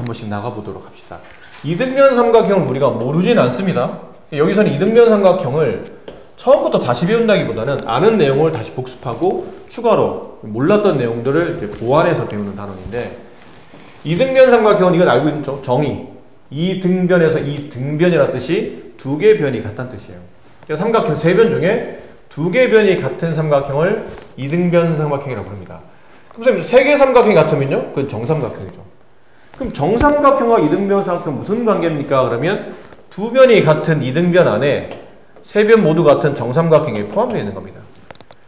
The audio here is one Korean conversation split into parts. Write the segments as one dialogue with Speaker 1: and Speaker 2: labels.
Speaker 1: 번씩 나가보도록 합시다. 이등변 삼각형을 우리가 모르진 않습니다. 여기서는 이등변 삼각형을 처음부터 다시 배운다기보다는 아는 내용을 다시 복습하고 추가로 몰랐던 내용들을 이제 보완해서 배우는 단원인데, 이등변 삼각형은 이건 알고 있죠? 정의. 이등변에서 이등변이라는 뜻이 두 개의 변이 같다는 뜻이에요. 그래서 삼각형 세 변 중에 두 개의 변이 같은 삼각형을 이등변 삼각형이라고 부릅니다. 그럼 선생님, 세 개의 삼각형이 같으면요? 그건 정삼각형이죠. 그럼 정삼각형과 이등변 삼각형은 무슨 관계입니까? 그러면 두 변이 같은 이등변 안에 세 변 모두 같은 정삼각형에 포함되어 있는 겁니다.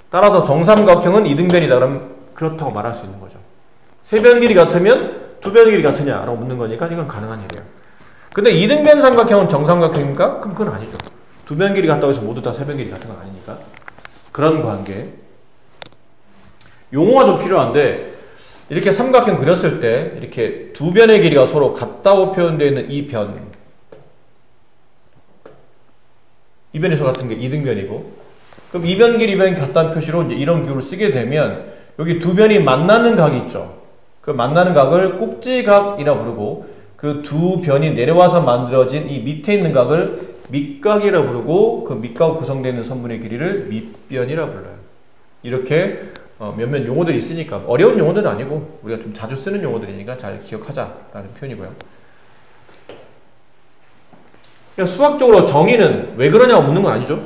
Speaker 1: 따라서 정삼각형은 이등변이다. 그러면 그렇다고 말할 수 있는 거죠. 세 변 길이 같으면 두 변 길이 같으냐라고 묻는 거니까 이건 가능한 일이에요. 근데 이등변 삼각형은 정삼각형입니까? 그럼 그건 아니죠. 두 변 길이 같다고 해서 모두 다 세 변 길이 같은 건 아니니까. 그런 관계. 용어가 좀 필요한데, 이렇게 삼각형 그렸을 때 이렇게 두 변의 길이가 서로 같다고 표현되어 있는 이 변, 이 변이 서로 같은 게 이등변이고, 그럼 이 변 길이, 이 변이 같다는 표시로 이제 이런 기호를 쓰게 되면 여기 두 변이 만나는 각이 있죠. 그 만나는 각을 꼭지각이라고 부르고, 그 두 변이 내려와서 만들어진 이 밑에 있는 각을 밑각이라고 부르고, 그 밑각 구성되어 있는 선분의 길이를 밑변이라고 불러요. 이렇게 몇몇 용어들이 있으니까, 어려운 용어들은 아니고 우리가 좀 자주 쓰는 용어들이니까 잘 기억하자라는 표현이고요. 그냥 수학적으로 정의는 왜 그러냐고 묻는 건 아니죠.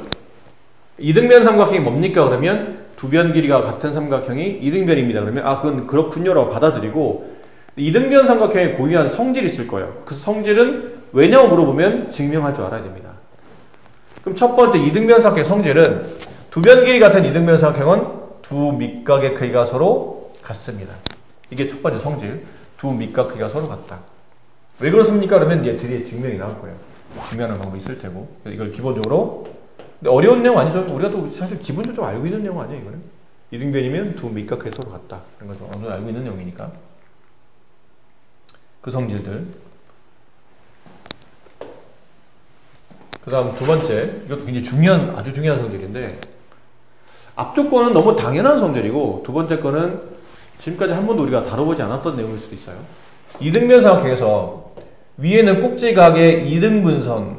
Speaker 1: 이등변 삼각형이 뭡니까? 그러면 두 변 길이가 같은 삼각형이 이등변입니다. 그러면 아, 그건 그렇군요라고 받아들이고, 이등변 삼각형에 고유한 성질이 있을 거예요. 그 성질은 왜냐고 물어보면 증명할 줄 알아야 됩니다. 그럼 첫 번째 이등변 삼각형의 성질은, 두 변 길이 같은 이등변 삼각형은 두 밑각의 크기가 서로 같습니다. 이게 첫 번째 성질. 두 밑각 크기가 서로 같다. 왜 그렇습니까? 그러면 이제 뒤에 증명이 나올 거예요. 증명하는 방법이 있을 테고. 이걸 기본적으로, 근데 어려운 내용 아니죠. 우리가 또 사실 기본적으로 좀 알고 있는 내용 아니에요, 이거는. 이등변이면 두 밑각 크기가 서로 같다. 이런 거 어느 정도 알고 있는 내용이니까. 그 성질들. 그 다음 두 번째, 이것도 굉장히 아주 중요한 성질인데, 앞쪽 거는 너무 당연한 성질이고, 두 번째 거는 지금까지 한 번도 우리가 다뤄보지 않았던 내용일 수도 있어요. 이등변 삼각형에서 위에는 꼭지각의 이등분선,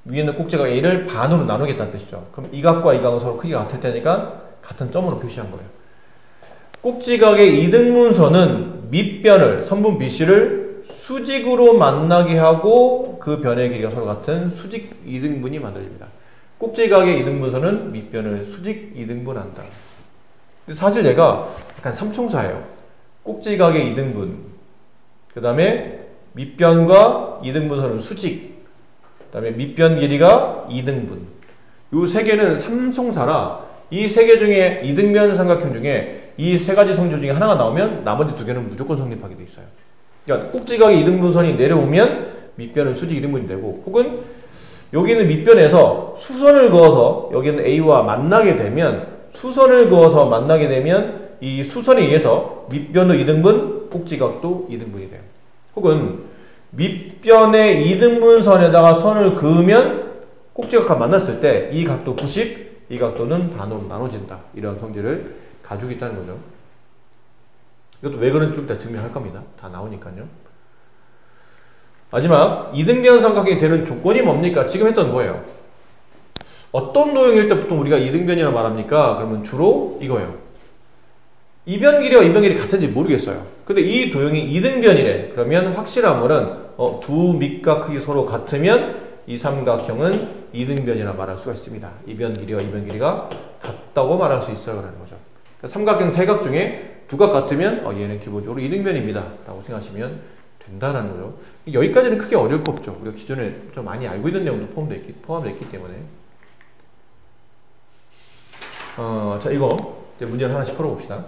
Speaker 1: 위에는 꼭지각 A를 반으로 나누겠다는 뜻이죠. 그럼 이 각과 이 각은 서로 크기가 같을 테니까 같은 점으로 표시한 거예요. 꼭지각의 이등분선은 밑변을, 선분 BC를 수직으로 만나게 하고 그 변의 길이가 서로 같은 수직 이등분이 만들어집니다. 꼭지각의 이등분선은 밑변을 수직 이등분한다. 근데 사실 얘가 약간 삼총사예요. 꼭지각의 이등분, 그 다음에 밑변과 이등분선은 수직, 그 다음에 밑변 길이가 이등분. 이 세 개는 삼총사라, 이 세 개 중에 이등변 삼각형 중에 이 세 가지 성질 중에 하나가 나오면 나머지 두 개는 무조건 성립하게 돼 있어요. 그러니까 꼭지각의 이등분선이 내려오면 밑변은 수직 이등분이 되고, 혹은 여기는 밑변에서 수선을 그어서 여기는 A와 만나게 되면, 수선을 그어서 만나게 되면 이 수선에 의해서 밑변도 이등분, 꼭지각도 이등분이 돼요. 혹은 밑변의 이등분선에다가 선을 그으면 꼭지각과 만났을 때 이 각도 90, 이 각도는 반으로 나눠진다. 이런 성질을 가지고 있다는 거죠. 이것도 왜 그런지 좀 이따 증명할 겁니다. 다 나오니까요. 마지막, 이등변 삼각형이 되는 조건이 뭡니까? 지금 했던 거예요. 어떤 도형일 때 보통 우리가 이등변이라고 말합니까? 그러면 주로 이거예요. 이변 길이와 이변 길이 같은지 모르겠어요. 근데 이 도형이 이등변이래. 그러면 확실한 거는 두 밑각 크기 서로 같으면 이 삼각형은 이등변이라 말할 수가 있습니다. 이변 길이와 이변 길이가 같다고 말할 수 있어요. 라는 거죠. 그러니까 삼각형 세 각 중에 두 각 같으면 얘는 기본적으로 이등변입니다. 라고 생각하시면 된다는 거죠. 여기까지는 크게 어려울 거 없죠. 우리가 기존에 좀 많이 알고 있는 내용도 포함되어 있기 때문에. 자, 이거 이제 문제를 하나씩 풀어봅시다.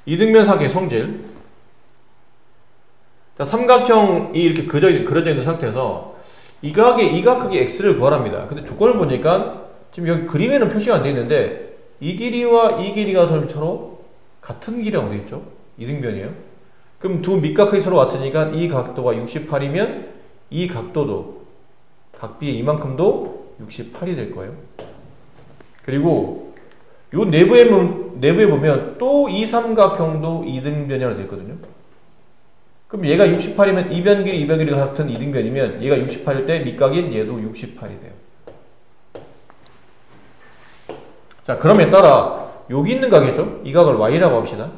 Speaker 1: 이등변 삼각형의 성질. 자, 삼각형이 이렇게 그려져 있는 상태에서 이 각 크기 x를 구하랍니다. 근데 조건을 보니까 지금 여기 그림에는 표시가 안 되어 있는데, 이 길이와 이 길이가 서로 같은 길이라고 되어 있죠. 이등변이에요. 그럼 두 밑각 크기 서로 같으니까 이 각도가 68이면 이 각도도, 각 B의 이만큼도 68이 될 거예요. 그리고 요 내부에 보면 또 이 삼각형도 이등변이라고 되어 있거든요. 그럼 얘가 68이면 이변 길이 이변 길이가 같은 이등변이면 얘가 68일 때 밑각인 얘도 68이 돼요. 자, 그럼에 따라 여기 있는 각이죠. 이 각을 y라고 합시다.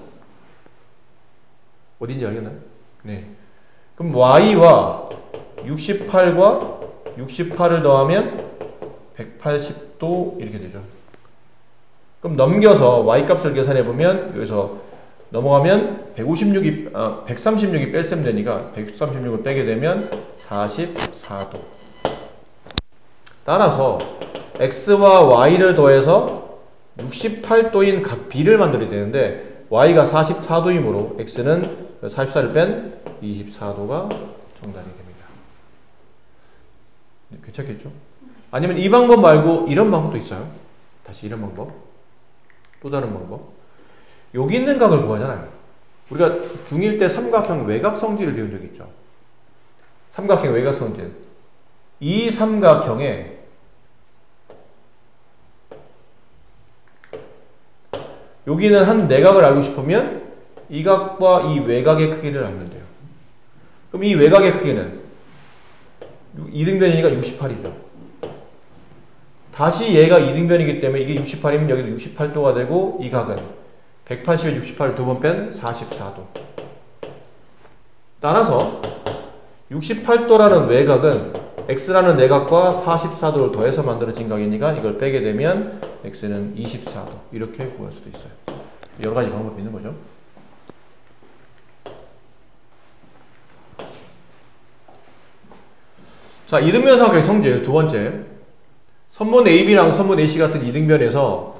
Speaker 1: 어딘지 알겠나요? 네. 그럼 y와 68과 68을 더하면 180도 이렇게 되죠. 그럼 넘겨서 y 값을 계산해 보면 여기서 넘어가면 136이 뺄셈 되니까 136을 빼게 되면 44도. 따라서 x와 y를 더해서 68도인 각 b를 만들어야 되는데 y가 44도이므로 x는 44를 뺀 24도가 정답이 됩니다. 네, 괜찮겠죠? 아니면 이 방법 말고 이런 방법도 있어요. 다시 이런 방법. 또 다른 방법. 여기 있는 각을 구하잖아요. 우리가 중1 때 삼각형 외곽성질을 배운 적이 있죠. 삼각형 외곽성질. 이 삼각형에 여기는 한 내각을 알고 싶으면 이 각과 이 외곽의 크기를 알면 돼요. 그럼 이 외곽의 크기는 이등변이니까 68이죠. 다시 얘가 이등변이기 때문에 이게 68이면 여기도 68도가 되고 이 각은 180에 68을 두 번 뺀 44도. 따라서 68도라는 외곽은 x라는 내각과 44도를 더해서 만들어진 각이니까 이걸 빼게 되면 x는 24도. 이렇게 구할 수도 있어요. 여러 가지 방법이 있는 거죠. 자, 이등변 삼각형의 성질 두 번째. 선분 AB랑 선분 AC 같은 이등변에서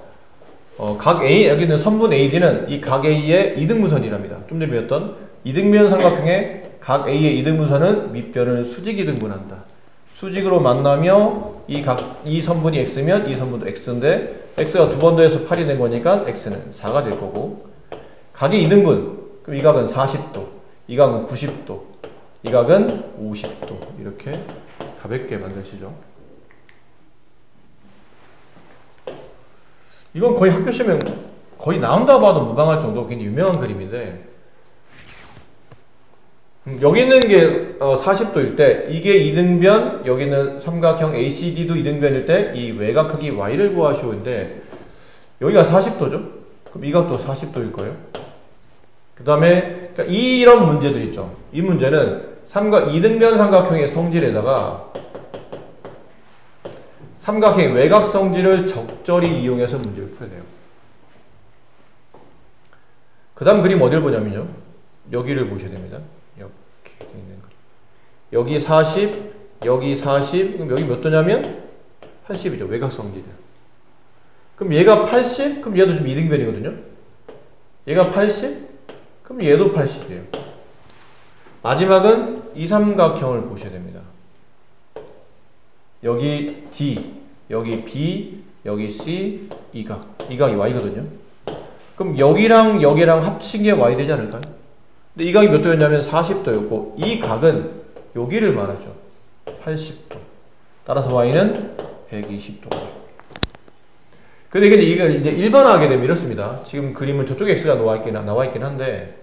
Speaker 1: 각 A, 여기는 선분 AD는 이 각 A의 이등분선이랍니다. 좀 전에 배웠던 이등변 삼각형의 각 A의 이등분선은 밑변을 수직 이등분한다. 수직으로 만나며 이 선분이 X면 이 선분도 X인데 X가 두 번 더해서 8이 된 거니까 X는 4가 될 거고 각이 이등분, 그럼 이 각은 40도, 이 각은 90도, 이 각은 50도 이렇게 가볍게 만드시죠. 이건 거의 학교 시험에 거의 나온다고 봐도 무방할 정도 굉장히 유명한 그림인데 여기 있는 게 40도일 때 이게 이등변, 여기는 삼각형 ACD도 이등변일 때 이 외곽 크기 y를 구하시오인데 여기가 40도죠? 그럼 이 각도 40도일 거예요. 그 다음에 그러니까 이런 문제들 있죠. 이 문제는 이등변 삼각형의 성질에다가 삼각형의 외곽 성질을 적절히 이용해서 문제를 풀어야 돼요. 그 다음 그림 어딜 보냐면요. 여기를 보셔야 됩니다. 이렇게 있는 그림. 여기 40, 여기 40, 그럼 여기 몇 도냐면 80이죠. 외곽 성질이. 그럼 얘가 80, 그럼 얘도 좀 이등변이거든요. 얘가 80, 그럼 얘도 80이에요. 마지막은 이 삼각형을 보셔야 됩니다. 여기 D, 여기 B, 여기 C, 이 각이 Y거든요. 그럼 여기랑 여기랑 합친 게 Y 되지 않을까요? 근데 이 각이 몇 도였냐면 40도였고 이 각은 여기를 말하죠. 80도. 따라서 Y는 120도가 돼요. 근데 이걸 이제 일반화하게 되면 이렇습니다. 지금 그림은 저쪽에 X가 나와 있긴 한데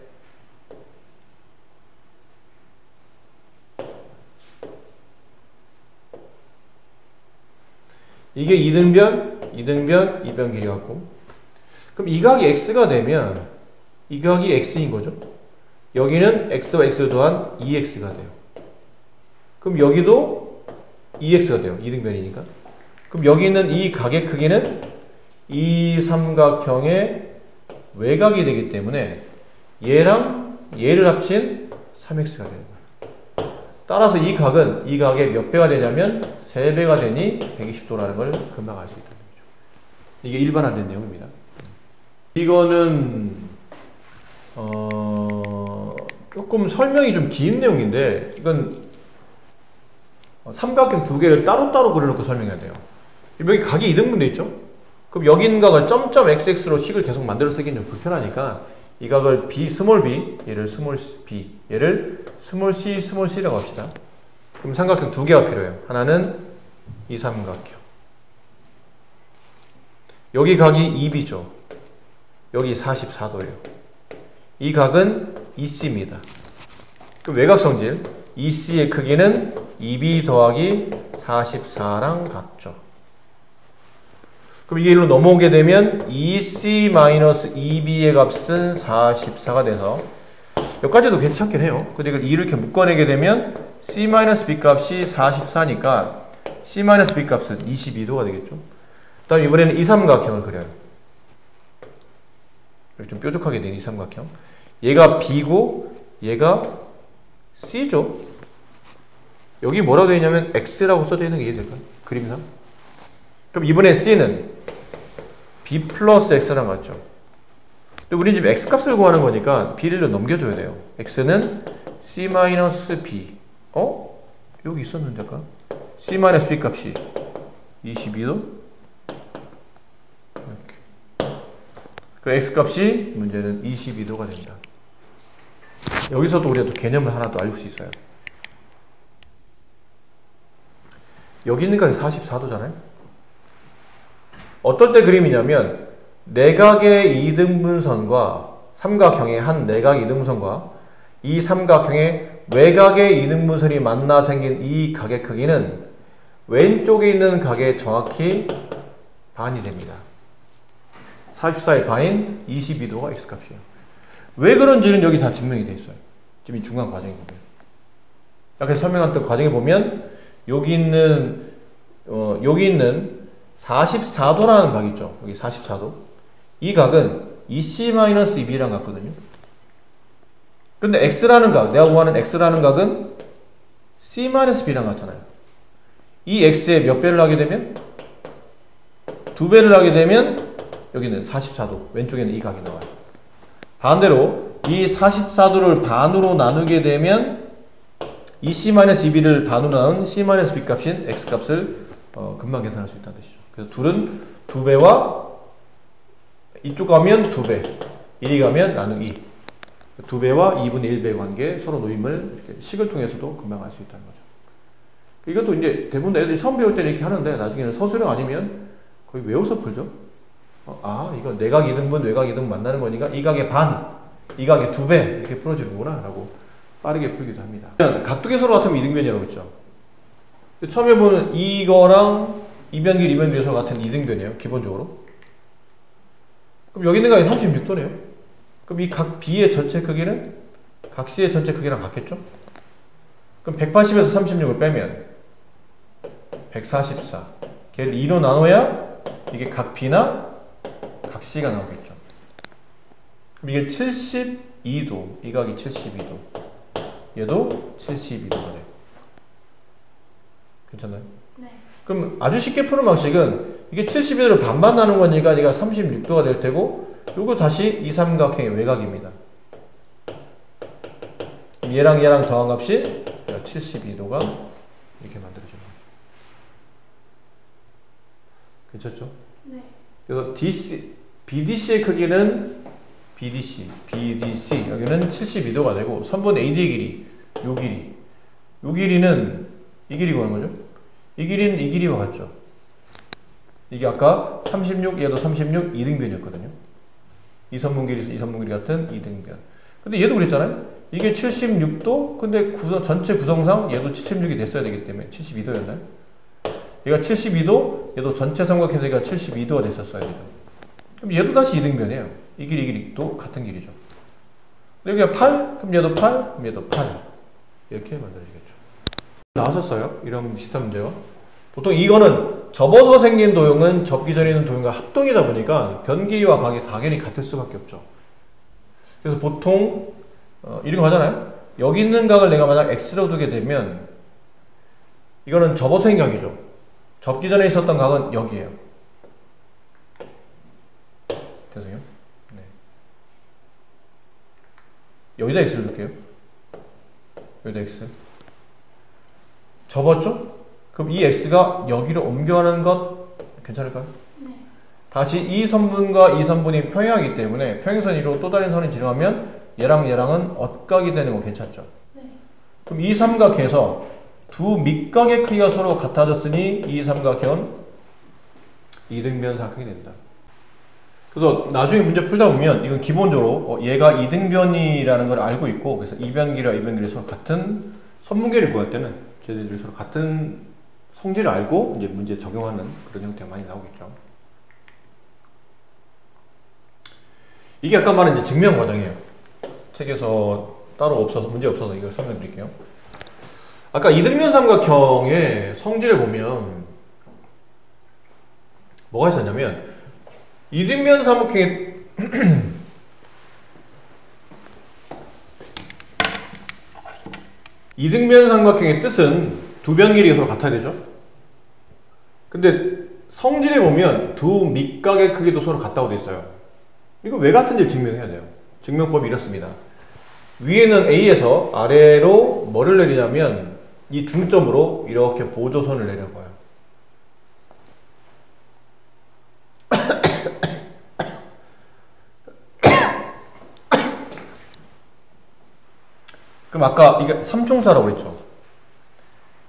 Speaker 1: 이게 이등변, 이변 길이 같고 그럼 이 각이 X가 되면 이 각이 X인 거죠. 여기는 X와 X를 더한 2X가 돼요. 그럼 여기도 2X가 돼요. 이등변이니까. 그럼 여기 있는 이 각의 크기는 이 삼각형의 외곽이 되기 때문에 얘랑 얘를 합친 3X가 되는 거예요. 따라서 이 각은 이 각의 몇 배가 되냐면 3배가 되니 120도라는 걸 금방 알 수 있다는 거죠. 이게 일반화된 내용입니다. 이거는 조금 설명이 좀 긴 내용인데 이건 삼각형 두 개를 따로따로 그려놓고 설명해야 돼요. 여기 각이 이등분돼 있죠? 그럼 여기 있는 각을 점점 xx로 식을 계속 만들어 쓰기는 좀 불편하니까 이 각을 스몰 b, 얘를 스몰 b, 얘를 스몰 c라고 합시다. 그럼 삼각형 두 개가 필요해요. 하나는 이 삼각형. 여기 각이 2B죠. 여기 44도예요. 이 각은 EC입니다. 그럼 외곽성질 EC의 크기는 2B 더하기 44랑 같죠. 그럼 이게 일로 넘어오게 되면 EC-2B의 값은 44가 돼서 여기까지도 괜찮긴 해요. 근데 이걸 2를 이렇게 묶어내게 되면 C-B 값이 44니까 C-B 값은 22도가 되겠죠. 그 다음 이번에는 이삼각형을 그려요. 이렇게 좀 뾰족하게 된 이삼각형. 얘가 B고 얘가 C죠. 여기 뭐라고 되어 있냐면 X라고 써져 있는 게 이해될까요? 그림상. 그럼 이번에 C는 B 플러스 X랑 같죠. 근데 우리는 지금 X 값을 구하는 거니까 B를 넘겨줘야 돼요. X는 C-B. 여기 있었는데 아까 C-B 값이 22도. 이렇게. 그 X 값이 문제는 22도가 됩니다. 여기서도 우리가 또 개념을 하나 더 알릴 수 있어요. 여기 있는 각이 44도잖아요. 어떨 때 그림이냐면 내각의 이등분선과 삼각형의 한 내각 이등분선과 이 삼각형의 외곽의 이등분선이 만나 생긴 이 각의 크기는 왼쪽에 있는 각의 정확히 반이 됩니다. 44의 반인 22도가 X값이에요. 왜 그런지는 여기 다 증명이 되어 있어요. 지금 이 중간 과정에 보면. 아까 설명했던 과정에 보면 여기 있는 44도라는 각 있죠. 여기 44도. 이 각은 EC-EB랑 같거든요. 근데 X라는 각, 내가 구하는 X라는 각은 C-B랑 같잖아요. 이 X에 몇 배를 하게 되면? 2배를 하게 되면 여기는 44도, 왼쪽에는 이 각이 나와요. 반대로 이 44도를 반으로 나누게 되면 EC-EB를 반으로 나눈 C-B 값인 X 값을 금방 계산할 수 있다는 뜻이죠. 그래서 둘은 2배와 이쪽 가면 2배, 1이 가면 나누기 2배와 2분의 1배의 관계 서로 노임을 식을 통해서도 금방 알 수 있다는 거죠. 이것도 이제 대부분 애들이 처음 배울 때는 이렇게 하는데 나중에는 서술형 아니면 거의 외워서 풀죠. 이거 내각 이등분, 외각 이등분 만나는 거니까 이 각의 반, 이 각의 2배 이렇게 풀어지는구나 라고 빠르게 풀기도 합니다. 각두개 서로 같으면 이등변이라고 했죠. 처음에 보는 이거랑 이변길, 이변길이 서로 같은 이등변이에요. 기본적으로. 그럼 여기 있는 각이 36도네요. 그럼 이 각 B의 전체 크기는 각 C의 전체 크기랑 같겠죠? 그럼 180에서 36을 빼면 144. 걔를 2로 나눠야 이게 각 B나 각 C가 나오겠죠. 그럼 이게 72도. 이 각이 72도. 얘도 72도가 돼요. 괜찮나요?
Speaker 2: 네.
Speaker 1: 그럼 아주 쉽게 푸는 방식은 이게 72도를 반반 나눈 거니까 얘가 36도가 될 테고 요거 다시 이 삼각형의 외곽입니다. 얘랑 얘랑 더한 값이 72도가 이렇게 만들어집니다. 괜찮죠?
Speaker 2: 네.
Speaker 1: 그래서 BDC의 크기는 BDC 여기는 72도가 되고 선분 AD의 길이 요 길이는 이 길이 구하는 거죠? 이 길이는 이 길이와 같죠? 이게 아까 36, 얘도 36 이등변이었거든요. 이 선분 길이 같은 이등변. 근데 얘도 그랬잖아요. 이게 76도. 근데 전체 구성상 얘도 76이 됐어야 되기 때문에 72도였나요? 얘가 72도, 얘도 전체 삼각해서 얘가 72도가 됐었어야 되죠. 그럼 얘도 다시 이등변이에요. 이 길이도 같은 길이죠. 여기가 8, 그럼 얘도 8, 그럼 얘도 8. 이렇게 만들어지겠죠. 나왔었어요. 이런 비슷한 문제가. 보통 이거는 접어서 생긴 도형은 접기 전에 있는 도형과 합동이다 보니까 변 길이와 각이 당연히 같을 수밖에 없죠. 그래서 보통 이런 거 하잖아요. 여기 있는 각을 내가 만약 X로 두게 되면 이거는 접어서 생긴 각이죠. 접기 전에 있었던 각은 여기에요. 되세요? 네. 여기다 X를 둘게요. 여기다 X. 접었죠? 그럼 이 X가 여기로 옮겨가는 것 괜찮을까요?
Speaker 2: 네.
Speaker 1: 다시 이 선분과 이 선분이 평행하기 때문에 평행선 위로 또 다른 선을 지나면 얘랑 얘랑은 엇각이 되는 거 괜찮죠?
Speaker 2: 네.
Speaker 1: 그럼 이 삼각형에서 두 밑각의 크기가 서로 같아졌으니 이 삼각형은 이등변 삼각형이 된다. 그래서 나중에 문제 풀다 보면 이건 기본적으로 얘가 이등변이라는 걸 알고 있고, 그래서 이변기와 이변기를 서로 같은 선분계를 구할 때는 쟤네들이 서로 같은 성질을 알고 이제 문제 적용하는 그런 형태가 많이 나오겠죠. 이게 아까 말한 이제 증명 과정이에요. 책에서 따로 없어서, 문제 없어서 이걸 설명드릴게요. 아까 이등변 삼각형의 성질을 보면 뭐가 있었냐면, 이등변 삼각형의 이등변 삼각형의 뜻은 두 변 길이가 서로 같아야 되죠. 근데 성질에 보면 두 밑각의 크기도 서로 같다고 돼 있어요. 이거 왜 같은지 증명해야 돼요. 증명법이 이렇습니다. 위에는 A에서 아래로 뭐를 내리냐면 이 중점으로 이렇게 보조선을 내려봐요. 그럼 아까 이게 삼총사라고 그랬죠.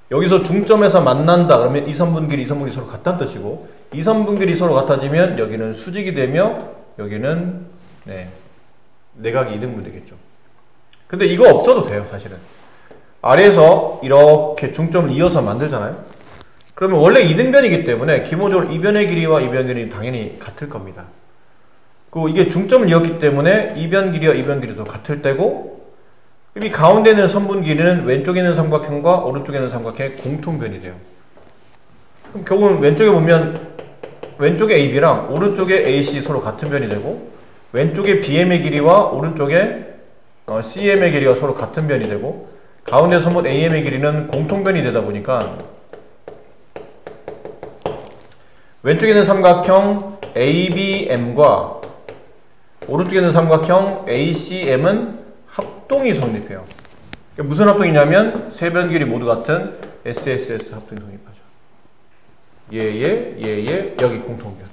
Speaker 1: 여기서 중점에서 만난다 그러면 이 선분 길이, 이 선분 길이 서로 같다는 뜻이고, 이 선분 길이 서로 같아지면 여기는 수직이 되며 여기는 내각이 이등분 되겠죠. 근데 이거 없어도 돼요, 사실은. 아래에서 이렇게 중점을 이어서 만들잖아요. 그러면 원래 이등변이기 때문에 기본적으로 이 변의 길이와 이 변의 길이는 당연히 같을 겁니다. 그리고 이게 중점을 이었기 때문에 이 변 길이와 이 변 길이도 같을 때고, 이 가운데 있는 선분 길이는 왼쪽에 있는 삼각형과 오른쪽에 있는 삼각형의 공통변이 돼요. 그럼 결국은 왼쪽에 보면 왼쪽에 AB랑 오른쪽에 AC 서로 같은 변이 되고, 왼쪽에 BM의 길이와 오른쪽에 CM의 길이가 서로 같은 변이 되고, 가운데 선분 AM의 길이는 공통변이 되다 보니까 왼쪽에 있는 삼각형 ABM과 오른쪽에 있는 삼각형 ACM은 합동이 성립해요. 무슨 합동이냐면 세 변 길이 모두 같은 SSS 합동이 성립하죠. 얘, 여기 공통변.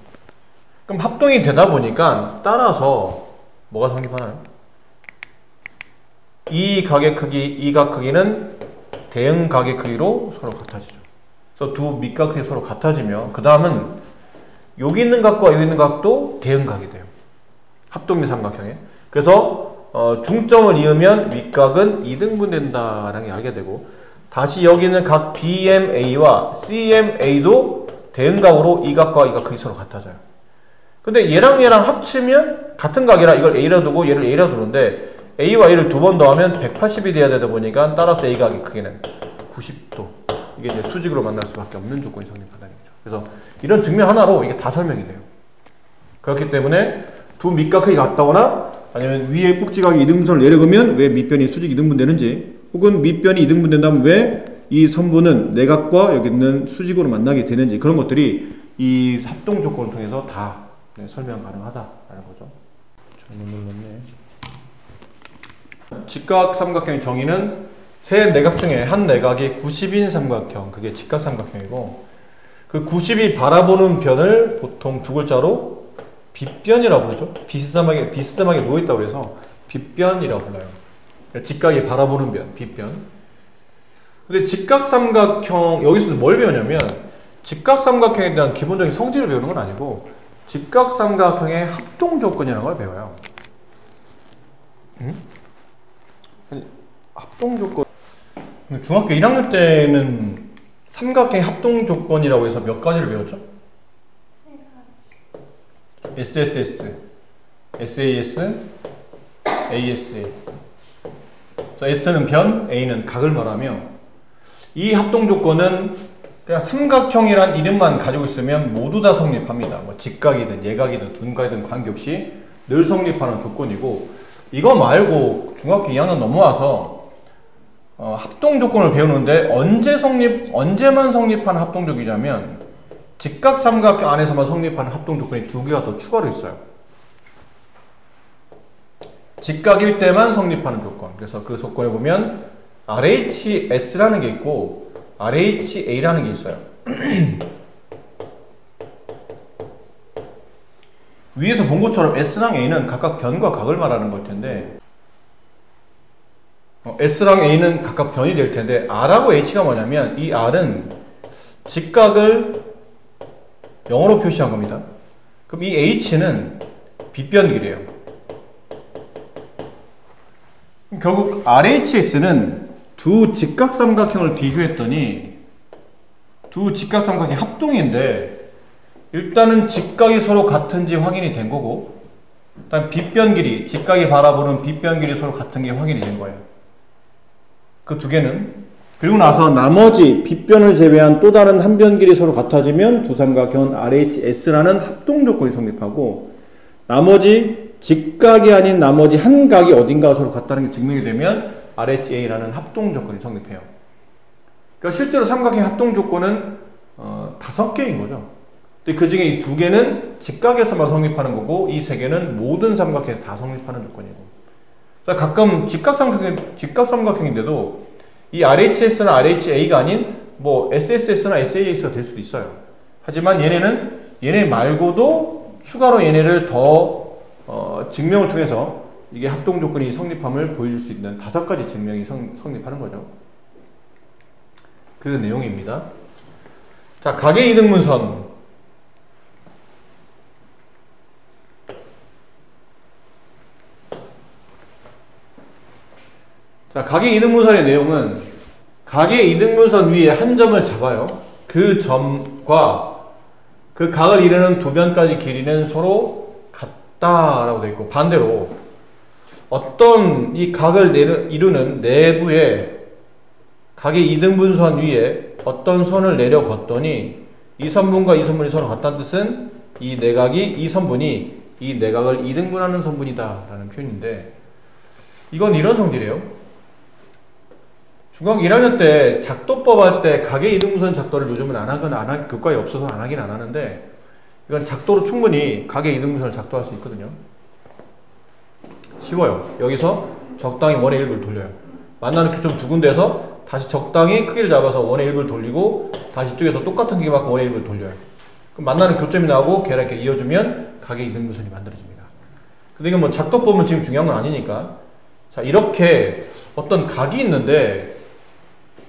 Speaker 1: 그럼 합동이 되다 보니까 따라서 뭐가 성립하나요? 이 각의 크기, 이 각 크기는 대응 각의 크기로 서로 같아지죠. 그래서 두 밑각 크기 서로 같아지며 그 다음은 여기 있는 각과 여기 있는 각도 대응 각이 돼요. 합동미 삼각형에. 그래서 중점을 이으면 윗각은 이등분 된다라는 게 알게 되고, 다시 여기는 각 BMA와 CMA도 대응각으로 이 각과 이 각 크기 서로 같아져요. 근데 얘랑 얘랑 합치면 같은 각이라 이걸 A라 두고 얘를 A라 두는데 A와 A를 두 번 더하면 180이 돼야 되다 보니까 따라서 A 각의 크기는 90도. 이게 이제 수직으로 만날 수밖에 없는 조건이 성립한다는 거죠. 그래서 이런 증명 하나로 이게 다 설명이 돼요. 그렇기 때문에 두 밑각 크기가 같다거나 아니면 위에 꼭지각이 이등분선을 내려가면 왜 밑변이 수직 이등분 되는지, 혹은 밑변이 이등분 된다면 왜 이 선분은 내각과 여기 있는 수직으로 만나게 되는지, 그런 것들이 이 합동 조건을 통해서 다 설명 가능하다라는 거죠. 잘못 눌렀네. 직각 삼각형의 정의는 세 내각 중에 한 내각이 90인 삼각형, 그게 직각 삼각형이고, 그 90이 바라보는 변을 보통 두 글자로 빗변이라고 부르죠. 비스듬하게 누워있다고 해서 빗변이라고 불러요. 직각이 바라보는 변, 빗변. 근데 직각삼각형, 여기서도 뭘 배우냐면 직각삼각형에 대한 기본적인 성질을 배우는 건 아니고 직각삼각형의 합동조건이라는 걸 배워요. 합동조건. 중학교 1학년 때는 삼각형의 합동조건이라고 해서 몇 가지를 배웠죠? SSS, SAS, ASA. S는 변, A는 각을 말하며, 이 합동조건은 그냥 삼각형이란 이름만 가지고 있으면 모두 다 성립합니다. 뭐 직각이든 예각이든 둔각이든 관계없이 늘 성립하는 조건이고, 이거 말고 중학교 2학년 넘어와서 합동조건을 배우는데 언제만 성립하는 합동조건이냐면 직각삼각형 안에서만 성립하는 합동조건이 두 개가 더 추가로 있어요. 직각일 때만 성립하는 조건. 그래서 그 조건에 보면 RHS라는 게 있고 RHA라는 게 있어요. 위에서 본 것처럼 S랑 A는 각각 변과 각을 말하는 걸 텐데, S랑 A는 각각 변이 될 텐데, R하고 H가 뭐냐면 이 R은 직각을 영어로 표시한 겁니다. 그럼 이 H는 빗변 길이에요. 결국 RHS는 두 직각삼각형을 비교했더니 두 직각삼각형이 합동인데 일단은 직각이 서로 같은지 확인이 된 거고, 그다음 빗변 길이, 직각이 바라보는 빗변 길이 서로 같은 게 확인이 된 거예요. 그 두 개는. 그리고 나서 나머지 빗변을 제외한 또 다른 한 변 길이 서로 같아지면 두 삼각형은 RHS라는 합동 조건이 성립하고, 나머지 직각이 아닌 나머지 한 각이 어딘가가 서로 같다는 게 증명이 되면 RHA라는 합동 조건이 성립해요. 그러니까 실제로 삼각형 합동 조건은 5개인 거죠. 근데 그 중에 이 2개는 직각에서만 성립하는 거고, 이 3개는 모든 삼각형에서 다 성립하는 조건이고. 그러니까 가끔 직각삼각형인데도 이 RHS나 RHA가 아닌 뭐 SSS나 SAS가 될 수도 있어요. 하지만 얘네 말고도 추가로 얘네를 더 증명을 통해서 이게 합동 조건이 성립함을 보여줄 수 있는 5가지 증명이 성립하는 거죠. 그 내용입니다. 자, 각의 이등분선. 자, 각의 이등분선의 내용은 각의 이등분선 위에 한 점을 잡아요. 그 점과 그 각을 이루는 두 변까지 길이는 서로 같다라고 되어 있고, 반대로 어떤 이 각을 이루는 내부에 각의 이등분선 위에 어떤 선을 내려 걷더니 이 선분과 이 선분이 서로 같다는 뜻은 이 내각이, 이 선분이 이 내각을 이등분하는 선분이다 라는 표현인데, 이건 이런 성질이에요. 중학교 1학년 때 작도법 할 때 각의 이등분선 작도를 요즘은 교과에 없어서 안 하는데, 이건 작도로 충분히 각의 이등분선을 작도할 수 있거든요. 쉬워요. 여기서 적당히 원의 1을 돌려요. 만나는 교점 두 군데에서 다시 적당히 크기를 잡아서 원의 1을 돌리고, 다시 이쪽에서 똑같은 크기 맞고 원의 1을 돌려요. 그럼 만나는 교점이 나오고 걔랑 이렇게 이어주면 각의 이등분선이 만들어집니다. 근데 이건 뭐 작도법은 지금 중요한 건 아니니까. 자, 이렇게 어떤 각이 있는데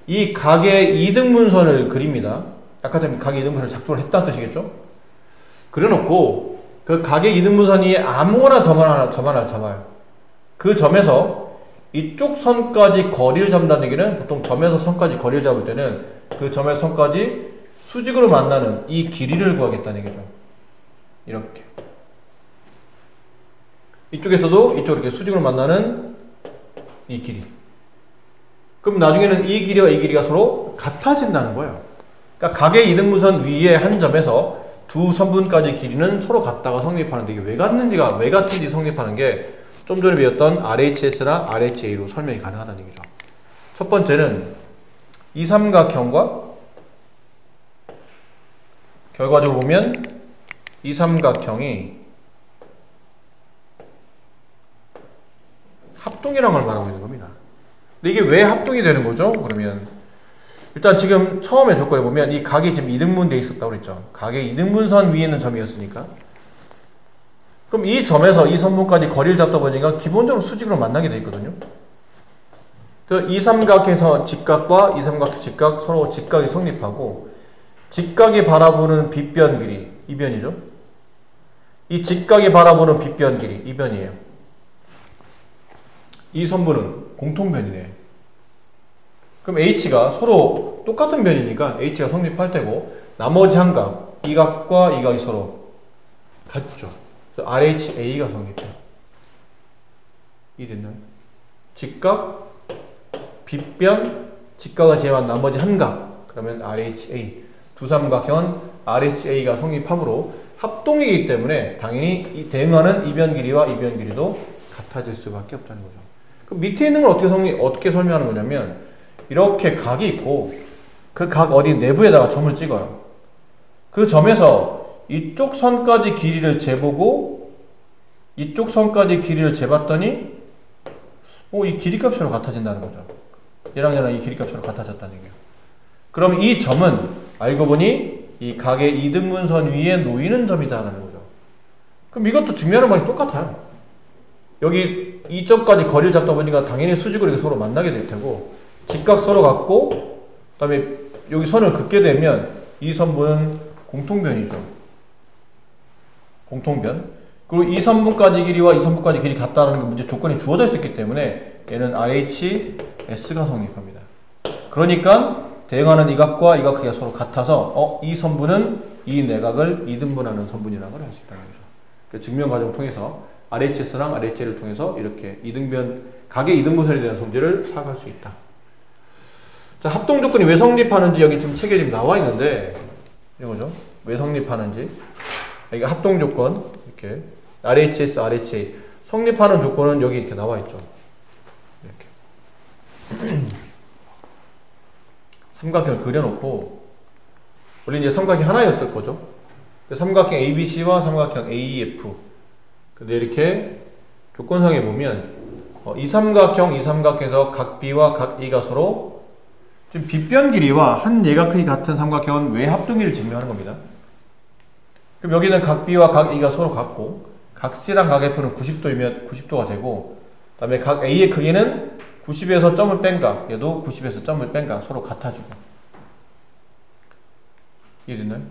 Speaker 1: 이 각의 이등분선을 그립니다. 아까 전에 각의 이등분선을 작도를 했다는 뜻이겠죠? 그려놓고 그 각의 이등분선 위에 아무거나 점 하나를 잡아요. 그 점에서 이쪽 선까지 거리를 잡는다는 얘기는, 보통 점에서 선까지 거리를 잡을 때는 그 점에서 선까지 수직으로 만나는 이 길이를 구하겠다는 얘기죠. 이렇게. 이쪽에서도 이쪽으로 이렇게 수직으로 만나는 이 길이. 그럼 나중에는 이 길이와 이 길이가 서로 같아진다는 거예요. 그러니까 각의 이등분선 위에 한 점에서 두 선분까지 길이는 서로 같다가 성립하는데, 이게 왜 같은지 성립하는 게 좀 전에 배웠던 RHS나 RHA로 설명이 가능하다는 얘기죠. 첫 번째는 이 삼각형과 결과적으로 보면 이 삼각형이 합동이라는 걸 말하고 있는 겁니다. 근데 이게 왜 합동이 되는 거죠? 그러면 일단 지금 처음에 조건에 보면 이 각이 지금 이등분되어 있었다고 그랬죠. 각의 이등분선 위에 있는 점이었으니까. 그럼 이 점에서 이 선분까지 거리를 잡다 보니까 기본적으로 수직으로 만나게 되어 있거든요. 이 삼각에서 직각과 이 삼각형 직각, 서로 직각이 성립하고, 직각이 바라보는 빗변 길이, 이 변이죠. 이 직각이 바라보는 빗변 길이, 이 변이에요. 이 선분은 공통변이네. 그럼 H가 서로 똑같은 변이니까 H가 성립할 테고, 나머지 한 각, 이 각과 이 각이 서로 같죠. RHA가 성립해요. 이해됐나요? 직각, 빗변, 직각을 제외한 나머지 한 각, 그러면 RHA. 두 삼각형은 RHA가 성립하므로 합동이기 때문에 당연히 이 대응하는 이변 길이와 이변 길이도 같아질 수밖에 없다는 거죠. 그 밑에 있는 걸 어떻게 설명하는 거냐면, 이렇게 각이 있고 그 각 어디 내부에다가 점을 찍어요. 그 점에서 이쪽 선까지 길이를 재보고 이쪽 선까지 길이를 재봤더니 이 길이값이 서로 같아진다는 거죠. 얘랑 이 길이값이 서로 같아졌다는 얘기예요. 그럼 이 점은 알고 보니 이 각의 이등분선 위에 놓이는 점이다라는 거죠. 그럼 이것도 증명하는 말이 똑같아요. 여기 이 점까지 거리를 잡다 보니까 당연히 수직으로 서로 만나게 될 테고, 직각 서로 같고, 그 다음에 여기 선을 긋게 되면 이 선분은 공통변이죠. 공통변. 그리고 이 선분까지 길이와 이 선분까지 길이 같다는 게 문제 조건이 주어져 있었기 때문에 얘는 RHS가 성립합니다. 그러니까 대응하는 이 각과 이 각 크기가 서로 같아서 이 선분은 이 내각을 이등분하는 선분이라고 할 수 있다는 거죠. 그 증명 과정을 통해서 RHS랑 RHL을 통해서 이렇게 각의 이등분선에 대한 성질을 파악할 수 있다. 자, 합동 조건이 왜 성립하는지 여기 좀 책에 지금 나와 있는데 이거죠. 왜 성립하는지. 이게 합동 조건 이렇게 RHS, RHA 성립하는 조건은 여기 이렇게 나와 있죠. 이렇게 삼각형을 그려놓고 원래 이제 삼각형이 하나였을 거죠. 삼각형 ABC와 삼각형 AEF. 근데 이렇게 조건상에 보면 이 삼각형에서 각 B와 각 E가 서로 지금 빗변 길이와 한 예각 크기 같은 삼각형은 왜 합동이를 증명하는 겁니다. 그럼 여기는 각 B와 각 E가 서로 같고 각 C랑 각 F는 90도이면 90도가 되고 그 다음에 각 A의 크기는 90에서 점을 뺀 각, 얘도 90에서 점을 뺀 각 서로 같아지고. 이해됐나요?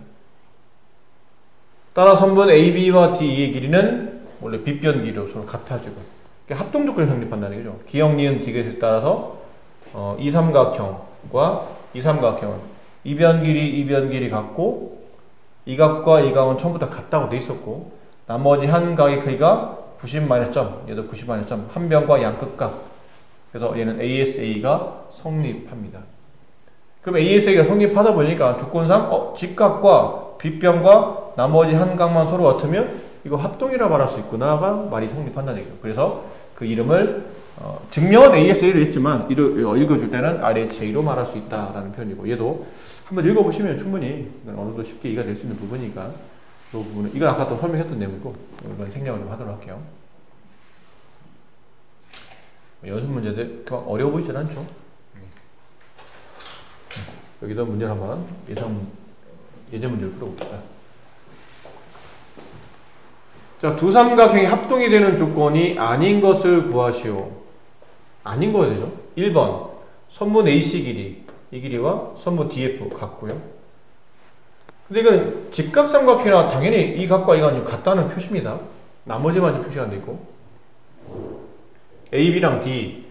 Speaker 1: 따라 선분 AB와 DE의 길이는 원래 빗변 길이로 서로 같아지고 합동 조건이 성립한다는 거죠. 기역, 니은, 디귿에 따라서 이 삼각형과 이 삼각형은 이변 길이 같고 이 각과 이 각은 전부 다 같다고 돼 있었고 나머지 한 각의 크기가 90-점, 얘도 90-점, 한 변과 양끝각. 그래서 얘는 ASA가 성립합니다. 그럼 ASA가 성립하다 보니까 조건상 직각과 빗변과 나머지 한 각만 서로 같으면 이거 합동이라 말할 수 있구나가 말이 성립한다는 얘기죠. 그래서 그 이름을 증명은 ASA로 했지만 읽어줄 때는 RHA로 말할 수 있다라는 표현이고 얘도 한번 읽어보시면 충분히 어느 정도 쉽게 이해가 될 수 있는 부분이니까 이 부분은 이건 아까 또 설명했던 내용이고 이건 생략을 좀 하도록 할게요. 연습 문제들 그만 어려워 보이진 않죠? 여기다 문제를 한번 예제 문제를 풀어봅시다. 자, 두 삼각형이 합동이 되는 조건이 아닌 것을 구하시오. 아닌 거야 되죠? 1번 선분 AC 길이 이 길이와 선분 DF 같고요. 근데 이건 직각삼각형이라 당연히 이 각과 이 각이 같다는 표시입니다. 나머지만 표시가 안 돼 있고 AB랑 D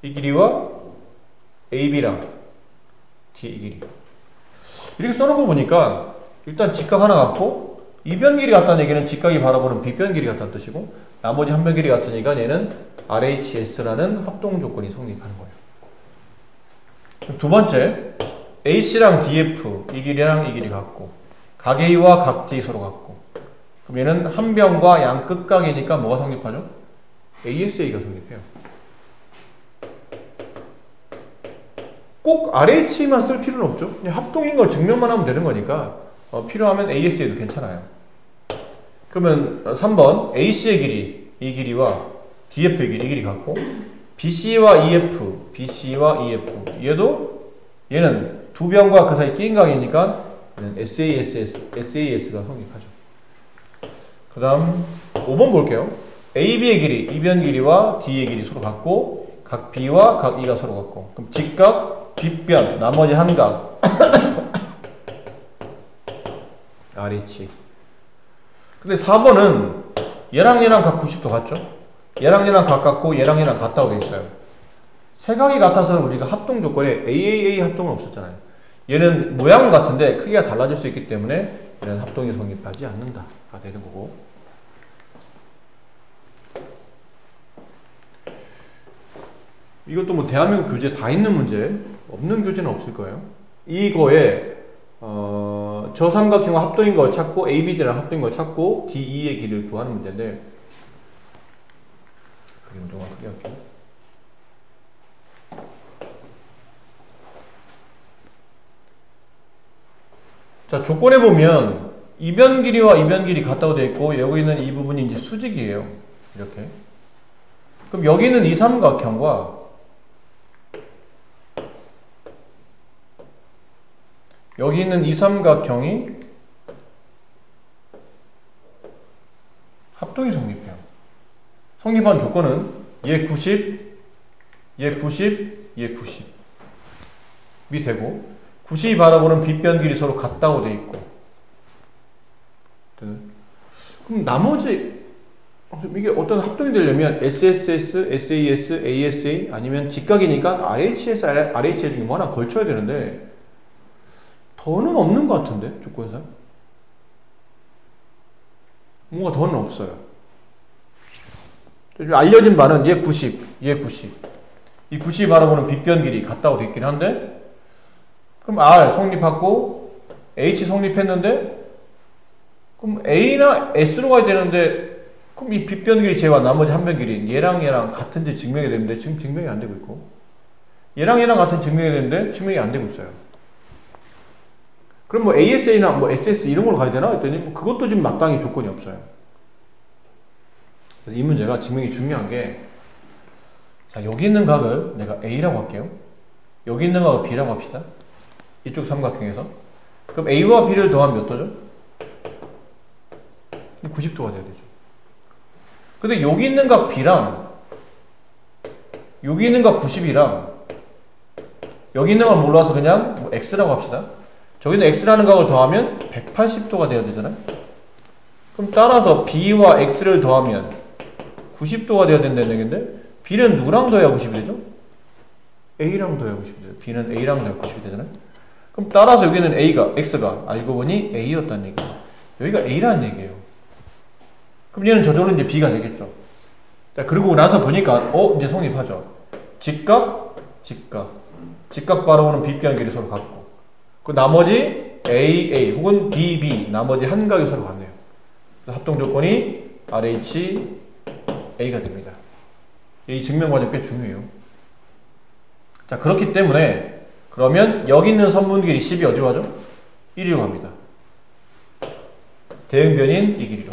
Speaker 1: 이 길이와 AB랑 D 이 길이 이렇게 써놓은 거 보니까 일단 직각 하나 같고 이변 길이 같다는 얘기는 직각이 바라보는 빗변 길이 같다는 뜻이고 나머지 한 변 길이 같으니까 얘는 RHS라는 합동 조건이 성립하는 거예요. 두 번째 AC랑 DF 이 길이랑 이 길이 같고 각 A와 각 D 서로 같고 그럼 얘는 한 변과 양 끝각이니까 뭐가 성립하죠? ASA가 성립해요. 꼭 RH만 쓸 필요는 없죠. 그냥 합동인 걸 증명만 하면 되는 거니까 필요하면 ASA도 괜찮아요. 그러면 3번 AC의 길이 이 길이와 DF의 길이 이 길이 같고 BC와 EF 얘는 두 변과 그 사이 끼인 각이니까 SAS가 성립하죠. 그 다음 5번 볼게요. AB의 길이 이변 길이와 D의 길이 서로 같고 각 B와 각 E가 서로 같고 그럼 직각, 빗변, 나머지 한 각 RH. 근데 4번은 얘랑 각 90도 같죠? 얘랑 각 같고 얘랑 같다고 되어 있어요. 세 각이 같아서 우리가 합동 조건에 AAA 합동은 없었잖아요. 얘는 모양은 같은데 크기가 달라질 수 있기 때문에 얘는 합동이 성립하지 않는다가 되는 거고. 이것도 뭐 대한민국 교재 다 있는 문제, 없는 교재는 없을 거예요. 이거에 저 삼각형과 합동인 걸 찾고 ABD랑 합동인 걸 찾고 DE의 길이를 구하는 문제인데 그림 좀 크게 할게요. 자, 조건에 보면 이변 길이와 이변 길이 같다고 되어 있고 여기 있는 이 부분이 이제 수직이에요. 이렇게. 그럼 여기 있는 이 삼각형과 여기 있는 이 삼각형이 합동이 성립해요. 성립한 조건은 얘 90, 얘 90, 얘 90이 되고 90이 바라보는 빗변 길이 서로 같다고 돼 있고 그럼 나머지 이게 어떤 합동이 되려면 SSS, SAS, ASA 아니면 직각이니까 RHS, RHS 중에 뭐 하나 걸쳐야 되는데 더는 없는 것 같은데 조건상 뭔가 더는 없어요. 알려진 바는 얘 90, 얘 90. 이 90 바라보는 빗변 길이 같다고 돼 있긴 한데 그럼 R 성립하고 H 성립했는데 그럼 A나 S로 가야 되는데 그럼 이 빗변 길이 쟤와 나머지 한 변 길이 얘랑 얘랑 같은지 증명이 되는데 지금 증명이 안 되고 있고 얘랑 얘랑 같은 증명이 되는데 증명이 안 되고 있어요. 그럼 뭐 ASA나 뭐 SS 이런 걸로 가야 되나? 했더니 뭐 그것도 지금 마땅히 조건이 없어요. 그래서 이 문제가 증명이 중요한 게 자, 여기 있는 각을 내가 A라고 할게요. 여기 있는 각을 B라고 합시다. 이쪽 삼각형에서. 그럼 A와 B를 더하면 몇 도죠? 90도가 돼야 되죠. 근데 여기 있는 각 B랑 여기 있는 각 90이랑 여기 있는 걸 몰라서 그냥 뭐 X라고 합시다. 저기는 X라는 각을 더하면 180도가 돼야 되잖아요. 그럼 따라서 B와 X를 더하면 90도가 돼야 된다는 얘기인데 B는 누구랑 더해야 90이 되죠? A랑 더해야 90이 돼요. B는 A랑 더해야 90이 되잖아요. 그럼 따라서 여기는 X가 알고 보니 A였다는 얘기예요. 여기가 A라는 얘기예요. 그럼 얘는 저절로 이제 B가 되겠죠. 그리고 나서 보니까 이제 성립하죠. 직각 바라보는 빗변 길이 서로 같고 그 나머지 AA 혹은 BB 나머지 한 각이 서로 같네요. 합동 조건이 RH A가 됩니다. 이 증명 과정 꽤 중요해요. 자, 그렇기 때문에 그러면 여기 있는 선분 길이 10이 어디로 가죠? 1위로 갑니다. 대응변인 이 길이로.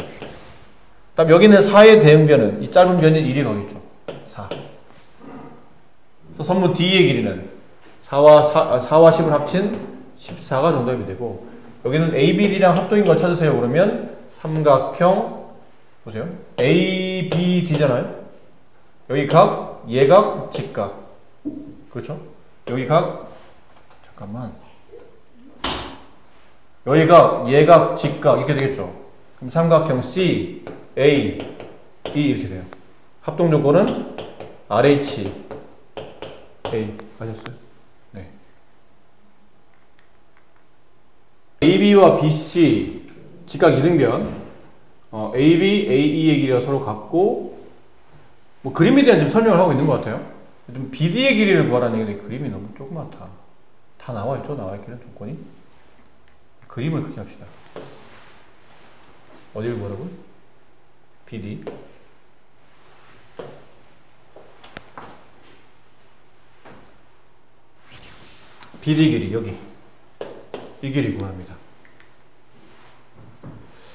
Speaker 1: 그다음 여기 있는 4의 대응변은 이 짧은 변인 1위 가겠죠. 4. 그래서 선분 D의 길이는 4와 10을 합친 14가 정답이 되고 여기는 ABD랑 합동인 걸 찾으세요. 그러면 삼각형 보세요. ABD잖아요. 여기 각, 얘각, 직각. 그렇죠? 여기 각, 잠깐만. 여기 각, 얘각, 직각. 이렇게 되겠죠? 그럼 삼각형 C, A, E 이렇게 돼요. 합동 조건은 RH, A. 맞았어요? 네. AB와 BC, 직각 이등변. AB, AE의 길이가 서로 같고, 뭐 그림에 대한 지금 설명을 하고 있는 것 같아요. 좀 BD의 길이를 구하라는 얘기인데 그림이 너무 조그맣다. 다 나와있죠? 나와있기는 조건이. 그림을 크게 합시다. 어디를 보라고요? BD. BD 길이 여기. 이 길이 구합니다.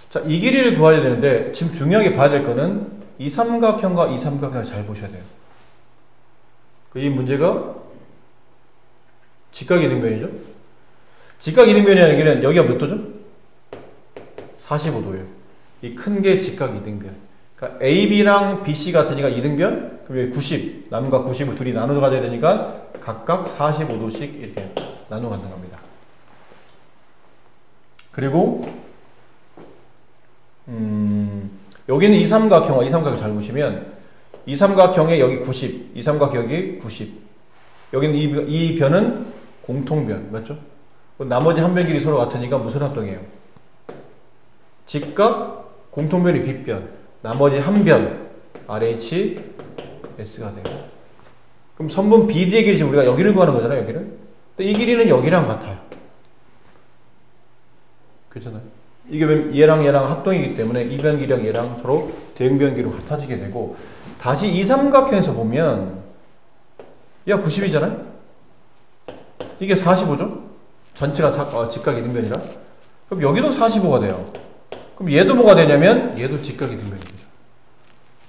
Speaker 1: 자, 이 길이를 구해야 되는데 지금 중요하게 봐야 될 거는 이 삼각형과 이 삼각형을 잘 보셔야 돼요. 이 문제가 직각 이등변이죠. 직각 이등변이라는 얘기는 여기가 몇 도죠? 45도예요. 이 큰 게 직각 이등변. 그러니까 AB랑 BC 같으니까 이등변. 그럼 여기 90, 남과 90을 둘이 나누어 가져야 되니까 각각 45도씩 이렇게 나누어 가는 겁니다. 그리고 여기는 이 삼각형과 이 삼각형 잘 보시면 이 삼각형에 여기 90, 이 삼각형 여기 90. 여기는 이 변은 공통변, 맞죠? 나머지 한 변 길이 서로 같으니까 무슨 합동이에요? 직각, 공통변이 빗변, 나머지 한 변, RH, S가 돼요. 그럼 선분 BD의 길이 우리가 여기를 구하는 거잖아요, 여기를. 근데 이 길이는 여기랑 같아요. 그렇잖아요. 이게 얘랑 얘랑 합동이기 때문에 이 변 길이랑 얘랑 서로 대응변 길이로 같아지게 되고 다시 이 삼각형에서 보면 얘가 90이잖아요? 이게 45죠? 전체가 직각 이등변이라. 그럼 여기도 45가 돼요. 그럼 얘도 뭐가 되냐면 얘도 직각 이등변이 되죠.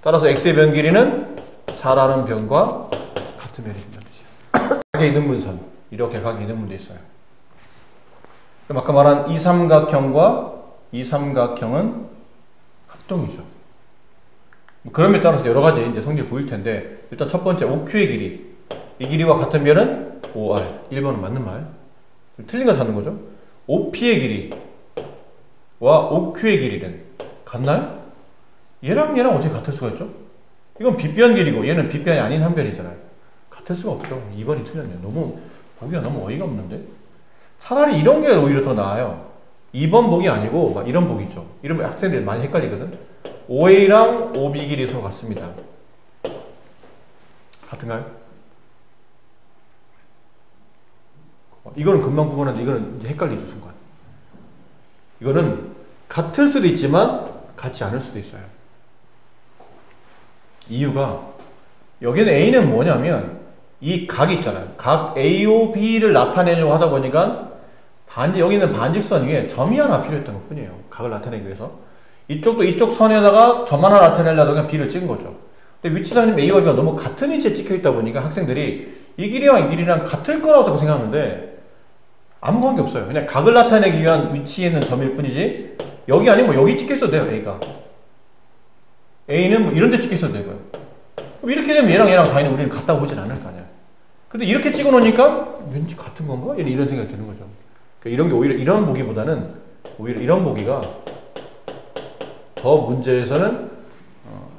Speaker 1: 따라서 x의 변 길이는 4라는 변과 같은 변이 된다는 뜻이에요. 각의 이등분선. 이렇게 각의 이등분돼 있어요. 그럼 아까 말한 이 삼각형과 이 삼각형은 합동이죠. 그럼에 따라서 여러 가지 이제 성질이 보일 텐데 일단 첫 번째 OQ의 길이. 이 길이와 같은 변은 OR. 1번은 맞는 말. 틀린 거 찾는 거죠. OP의 길이와 OQ의 길이는 같나요? 얘랑 얘랑 어떻게 같을 수가 있죠? 이건 빗변 길이고 얘는 빗변이 아닌 한 변이잖아요. 같을 수가 없죠. 2번이 틀렸네요. 너무 보기가 너무 어이가 없는데? 차라리 이런 게 오히려 더 나아요. 2번 보기 아니고 막 이런 보기죠. 이러면 학생들이 많이 헷갈리거든. OA랑 OB 길이 서로 같습니다. 같은가요? 이거는 금방 구분하는데 이거는 이제 헷갈리죠, 순간. 이거는 같을 수도 있지만 같지 않을 수도 있어요. 이유가 여기는 A는 뭐냐면 이 각이 있잖아요. 각 AOB를 나타내려고 하다 보니까 여기는 반직선 위에 점이 하나 필요했던 것 뿐이에요. 각을 나타내기 위해서. 이쪽도 이쪽 선에다가 점 하나 나타내려고 그냥 B를 찍은 거죠. 근데 위치상님 A와 B가 너무 같은 위치에 찍혀 있다 보니까 학생들이 이 길이랑 이 길이랑 같을 거라고 생각하는데 아무 관계 없어요. 그냥 각을 나타내기 위한 위치에 있는 점일 뿐이지 여기 아니면 뭐 여기 찍혀 있어도 돼요. A가. A는 뭐 이런 데 찍혀 있어도 되고요. 그럼 이렇게 되면 얘랑 당연히 우리는 같다고 보진 않을 거 아니야. 근데 이렇게 찍어 놓으니까 왠지 같은 건가? 이런 생각이 드는 거죠. 그러니까 이런 게 오히려 이런 보기보다는 오히려 이런 보기가 더 문제에서는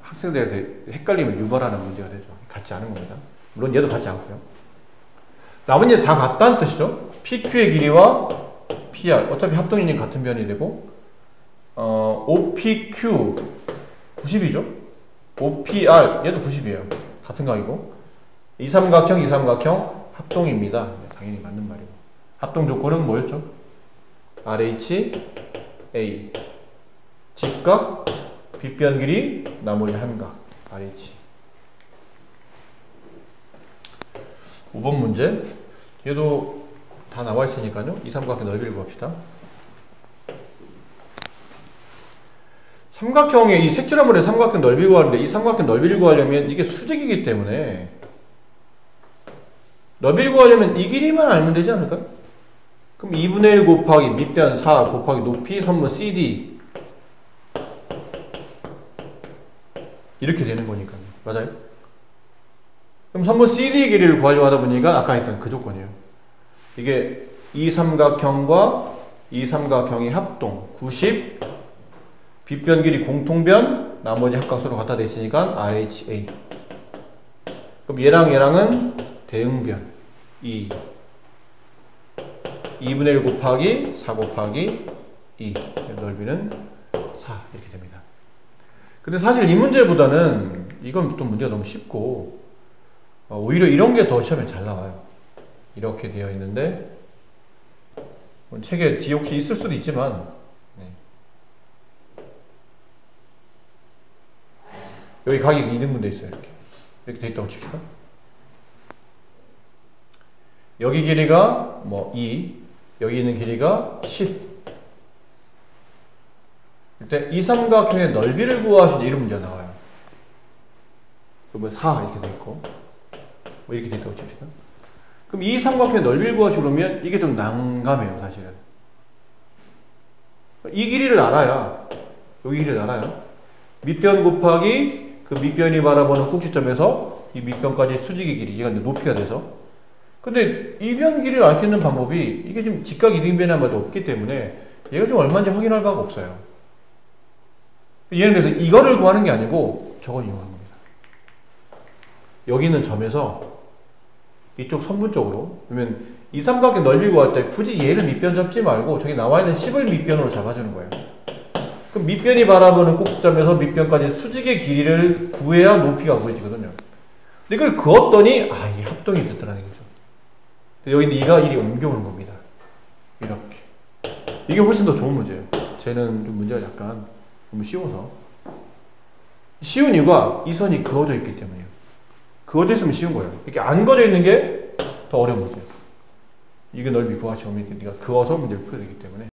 Speaker 1: 학생들한테 헷갈림을 유발하는 문제가 되죠. 같지 않은 겁니다. 물론 얘도 같지 않고요. 나머지 다 같다는 뜻이죠. PQ의 길이와 PR 어차피 합동이니 같은 변이 되고 OPQ 90이죠. OPR 얘도 90이에요. 같은 각이고 이삼각형 합동입니다. 당연히 맞는 말이고 합동 조건은 뭐였죠? RH A 직각 빗변 길이 나머지 한각 RH 5번 문제 얘도 다 나와 있으니까요. 이 삼각형 넓이를 구합시다. 삼각형의 이 색칠한 물의 삼각형 넓이 구하는데 이 삼각형 넓이를 구하려면 이게 수직이기 때문에 넓이를 구하려면 이 길이만 알면 되지 않을까요? 그럼 2분의 1 곱하기 밑변 4 곱하기 높이 선분 CD 이렇게 되는 거니까요. 맞아요? 그럼 선분 CD의 길이를 구하려고 하다 보니까 아까 했던 그 조건이에요. 이게 이 삼각형과 이 삼각형의 합동 90 빗변 길이 공통변 나머지 합각서로 갖다 댔으니까 RHA 그럼 얘랑은 대응변 2분의 1 곱하기 4 곱하기 2 넓이는 4 이렇게 됩니다. 근데 사실 이 문제보다는 이건 또 문제가 너무 쉽고 오히려 이런 게 더 시험에 잘 나와요. 이렇게 되어 있는데 책에 뒤에 혹시 있을 수도 있지만 여기 각이 2등분 돼 있어요. 이렇게 돼 있다고 칩시다. 여기 길이가 뭐 2, 여기 있는 길이가 10. 이때 이 삼각형의 넓이를 구하시는 이런 문제가 나와요. 그러면 4 이렇게 돼 있고 뭐 이렇게 돼 있다고 칩시다. 그럼 이 삼각형의 넓이를 구하시고 그러면 이게 좀 난감해요, 사실은. 이 길이를 알아야 여기 길이를 알아요. 밑변 곱하기 그 밑변이 바라보는 꼭지점에서 이 밑변까지 수직의 길이 얘가 이제 높이가 돼서 근데 이변 길이를 알 수 있는 방법이 이게 지금 직각 이등변이란 말도 없기 때문에 얘가 좀 얼마인지 확인할 바가 없어요. 예를 들어서 이거를 구하는 게 아니고 저걸 이용하는 겁니다. 여기 있는 점에서 이쪽 선분 쪽으로 그러면 이 삼각형 넓이 구할 때 굳이 얘를 밑변 잡지 말고 저기 나와 있는 10을 밑변으로 잡아주는 거예요. 그럼 밑변이 바라보는 꼭지점에서 밑변까지 수직의 길이를 구해야 높이가 구해지거든요. 근데 이걸 그었더니 이게 합동이 됐더라는 거죠. 여기는 이가 이리 옮겨오는 겁니다. 이렇게. 이게 훨씬 더 좋은 문제예요. 쟤는 좀 문제가 약간 너무 쉬워서. 쉬운 이유가 이 선이 그어져 있기 때문이에요. 그어져 있으면 쉬운 거예요. 이렇게 안 그어져 있는 게 더 어려운 문제예요. 이게 넓이 구하시면 네가 그어서 문제를 풀어야 되기 때문에.